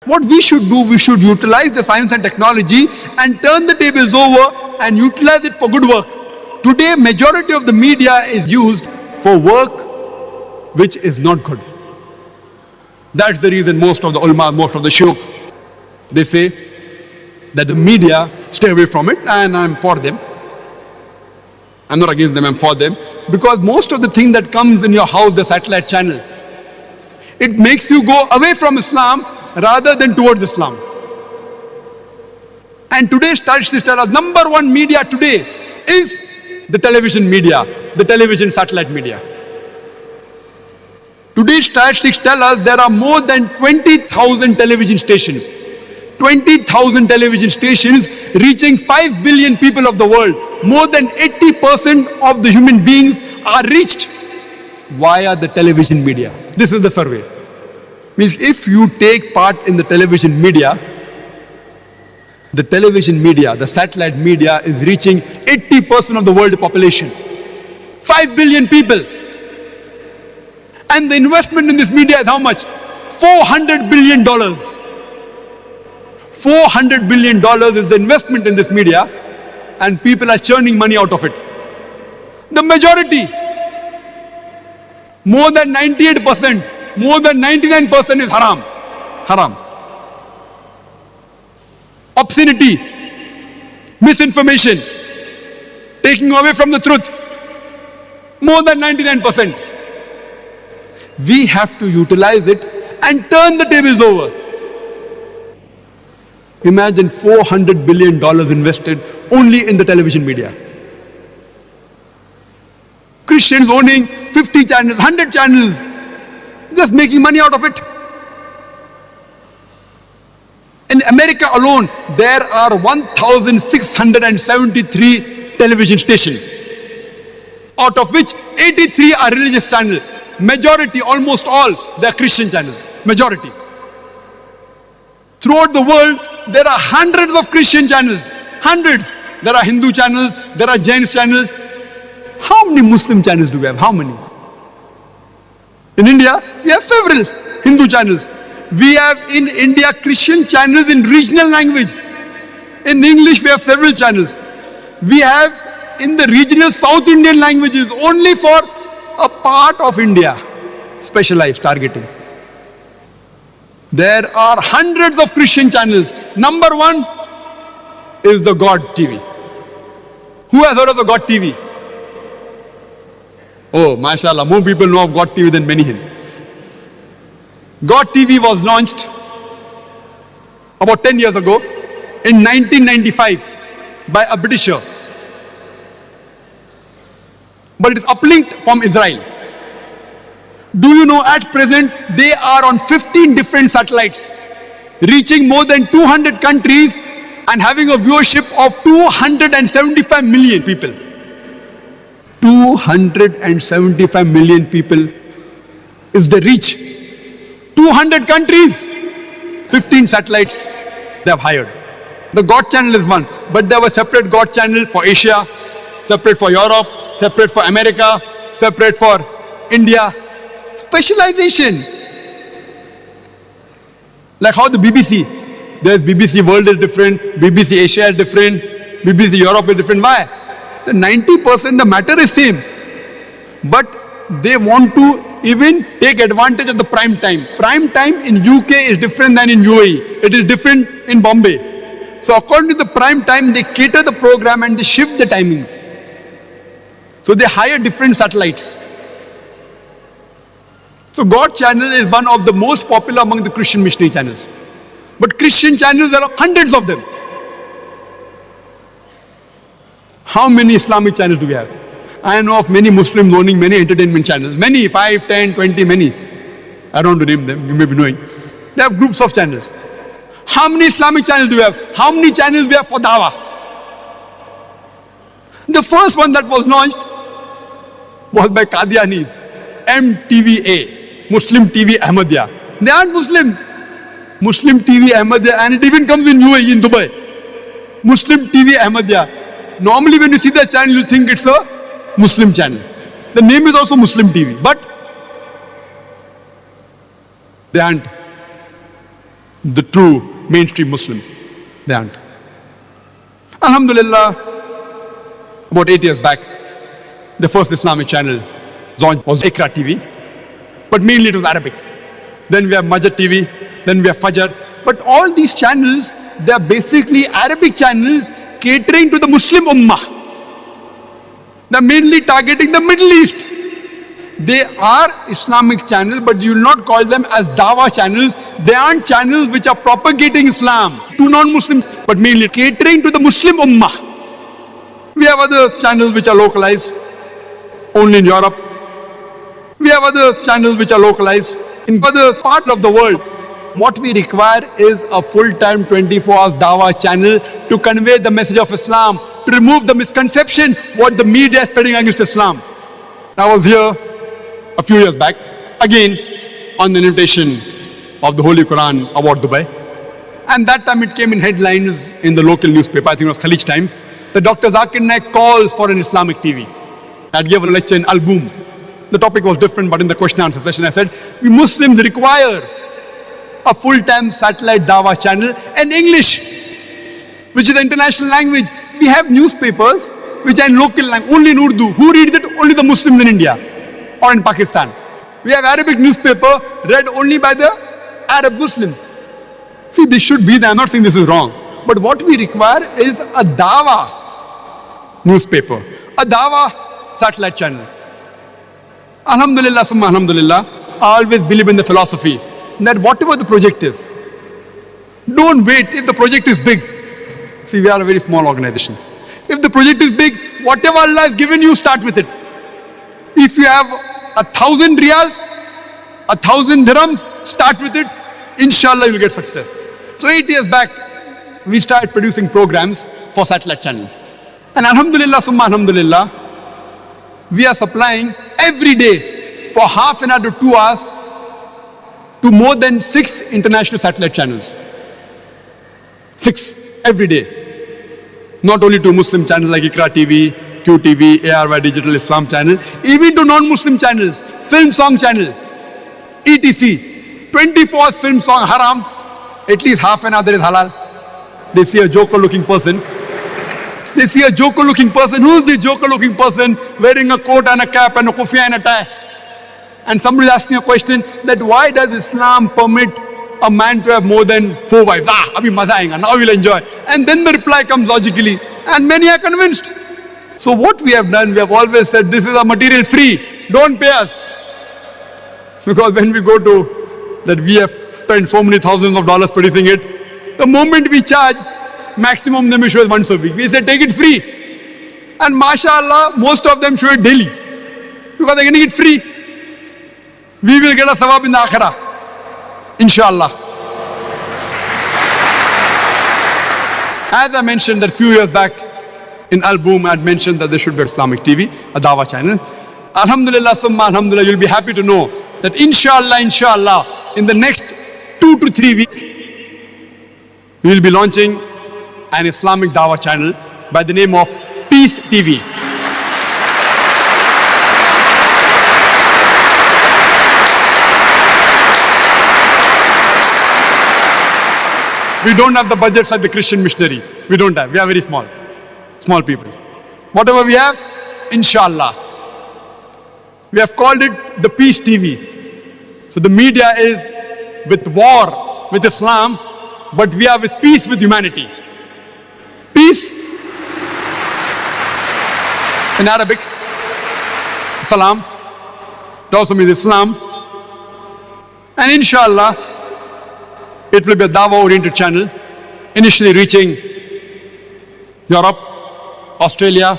What we should do, we should utilize the science and technology and turn the tables over and utilize it for good work. Today, majority of the media is used for work which is not good. That's the reason most of the ulama, most of the sheikhs, they say that the media, stay away from it, and I'm for them. I'm not against them, I'm for them. Because most of the thing that comes in your house, the satellite channel, it makes you go away from Islam rather than towards Islam. And today's statistics tell us number one media today is the television media, the television satellite media. Today's statistics tell us there are more than 20,000 television stations. 20,000 television stations reaching 5 billion people of the world. More than 80% of the human beings are reached via the television media. This is the survey. Means if you take part in the television media, the satellite media is reaching 80% of the world population. 5 billion people. And the investment in this media is how much? $400 billion. $400 billion is the investment in this media, and people are churning money out of it. The majority, more than 98%, more than 99% is haram. Haram. Obscenity, misinformation, taking away from the truth. More than 99%. We have to utilize it and turn the tables over. Imagine $400 billion invested only in the television media. Christians owning 50 channels, 100 channels, just making money out of it. In America alone, there are 1,673 television stations, out of which 83 are religious channels. Majority, almost all, they are Christian channels. Majority. Throughout the world, there are hundreds of Christian channels. Hundreds. There are Hindu channels, there are Jain channels. How many Muslim channels do we have? How many? In India, we have several Hindu channels. We have in India Christian channels in regional language. In English, we have several channels. We have in the regional South Indian languages only for a part of India, specialized targeting. There are hundreds of Christian channels. Number one is the God TV. Who has heard of the God TV? Oh, mashallah, more people know of God TV than many here. God TV was launched about 10 years ago in 1995 by a Britisher. But it is uplinked from Israel. Do you know at present they are on 15 different satellites, reaching more than 200 countries and having a viewership of 275 million people. 275 million people is the reach. 200 countries, 15 satellites they have hired. The God channel is one, but there was separate God channel for Asia, separate for Europe, separate for America, separate for India. Specialization. Like how the BBC, there's BBC World is different, BBC Asia is different, BBC Europe is different. Why? The 90% the matter is same. But they want to even take advantage of the prime time. Prime time in UK is different than in UAE. It is different in Bombay. So according to the prime time, they cater the program and they shift the timings. So they hire different satellites. So God channel is one of the most popular among the Christian missionary channels. But Christian channels, there are hundreds of them. How many Islamic channels do we have? I know of many Muslims owning many entertainment channels. Many, 5, 10, 20, many. I don't want to name them, you may be knowing. They have groups of channels. How many Islamic channels do we have? How many channels we have for Dawah? The first one that was launched was by Qadianis, MTVA, Muslim TV Ahmadiyya. They aren't Muslims. Muslim TV Ahmadiyya, and it even comes in UAE, in Dubai. Muslim TV Ahmadiyya. Normally when you see that channel, you think it's a Muslim channel. The name is also Muslim TV, but they aren't. the true mainstream Muslims. They aren't. Alhamdulillah, about 8 years back, the first Islamic channel launched was Iqra TV, but mainly it was Arabic. Then we have Majid TV, then we have Fajar. But all these channels, they are basically Arabic channels catering to the Muslim Ummah. They are mainly targeting the Middle East. They are Islamic channels, but you will not call them as Dawah channels. They aren't channels which are propagating Islam to non-Muslims, but mainly catering to the Muslim Ummah. We have other channels which are localized only in Europe. We have other channels which are localized in other parts of the world. What we require is a full-time 24 hours Dawah channel to convey the message of Islam, to remove the misconception what the media is spreading against Islam. I was here a few years back, again on the invitation of the Holy Quran Award Dubai. And that time it came in headlines in the local newspaper, I think it was Khalij Times, that Dr. Zakir Naik calls for an Islamic TV. I had given a lecture in Al-Boom. The topic was different, but in the question and answer session I said, we Muslims require a full-time satellite Dawah channel in English, which is the international language. We have newspapers which are in local language, only in Urdu. Who reads it? Only the Muslims in India or in Pakistan. We have Arabic newspaper read only by the Arab Muslims. See, this should be there. I'm not saying this is wrong. But what we require is a Dawah newspaper, a Dawah satellite channel. Alhamdulillah, summa alhamdulillah, I always believe in the philosophy that whatever the project is, don't wait if the project is big. See, we are a very small organization. If the project is big, whatever Allah has given you, start with it. If you have 1,000 riyals, 1,000 dirhams, start with it. Inshallah, you will get success. So 8 years back, we started producing programs for satellite channel. And alhamdulillah, summa alhamdulillah, we are supplying every day for half an hour to 2 hours to more than 6 international satellite channels. 6 every day. Not only to Muslim channels like Iqra TV, QTV, ARY Digital Islam channel, even to non-Muslim channels, film song channel, ETC, 24 film song haram, at least half an hour there is halal. They see a joker looking person. They see a joker looking person. Who's the joker looking person wearing a coat and a cap and a kufiya and a tie? And somebody is asking a question that why does Islam permit a man to have more than 4 wives? Abhi maza aayega, now we'll enjoy. And then the reply comes logically. And many are convinced. So what we have done, we have always said this is a material free. Don't pay us. Because when we go to that we have spent so many thousands of dollars producing it, the moment we charge, maximum them show is once a week. We say take it free. And mashallah, most of them show it daily. Because they're getting it free. We will get a thawab in the akhirah. Inshallah. As I mentioned that few years back in Al-Boom, I had mentioned that there should be Islamic TV, a Dawah channel. Alhamdulillah, summa alhamdulillah, you'll be happy to know that inshallah, in the next 2 to 3 weeks, we will be launching an Islamic Dawah channel by the name of Peace TV. We don't have the budgets like the Christian missionary. We don't have. We are very small. Small people. Whatever we have, inshallah. We have called it the Peace TV. So the media is with war with Islam, but we are with peace with humanity. Peace in Arabic, salam, it also means Islam. And inshallah, it will be a Dawah-oriented channel, initially reaching Europe, Australia,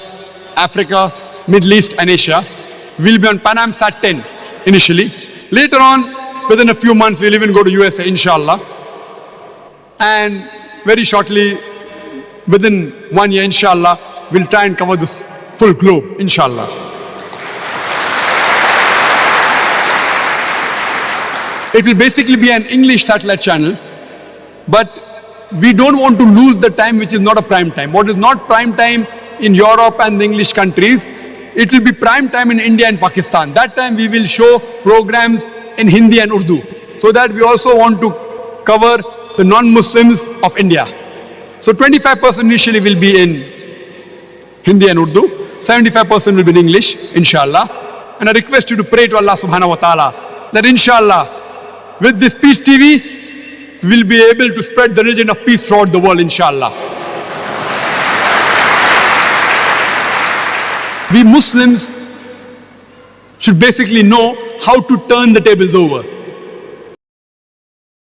Africa, Middle East and Asia. We'll be on Pan Am Sat 10 initially. Later on, within a few months, we'll even go to USA, inshallah. And very shortly, within 1 year, inshallah, we'll try and cover this full globe, inshallah. It will basically be an English satellite channel, but we don't want to lose the time which is not a prime time. What is not prime time in Europe and the English countries, it will be prime time in India and Pakistan. That time we will show programs in Hindi and Urdu. So that we also want to cover the non-Muslims of India. So 25% initially will be in Hindi and Urdu, 75% will be in English, inshallah. And I request you to pray to Allah subhanahu wa ta'ala that inshallah, with this Peace TV, we'll be able to spread the religion of peace throughout the world, inshallah. We Muslims should basically know how to turn the tables over.